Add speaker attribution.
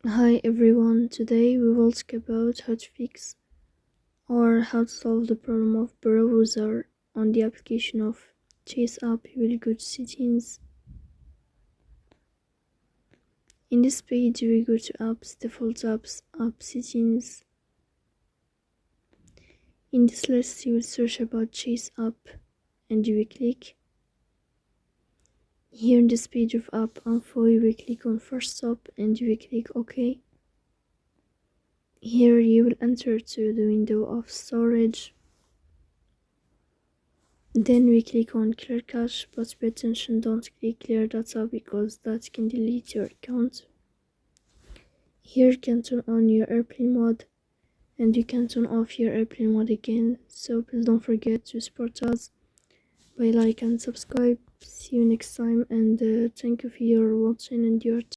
Speaker 1: Hi everyone, today we will talk about how to fix or how to solve the problem of browser on the application of Chase app. You will go to settings. In this page you will go to apps, default apps, app settings. In this list you will search about Chase app and you will click. Here in this page of app info you will click on first stop and you will click OK. Here you will enter to the window of storage. Then we click on clear cache, but pay attention, don't click clear data because that can delete your account. Here you can turn on your airplane mode and you can turn off your airplane mode again. So please don't forget to support us by like and subscribe. See you next time and thank you for your watching and your time.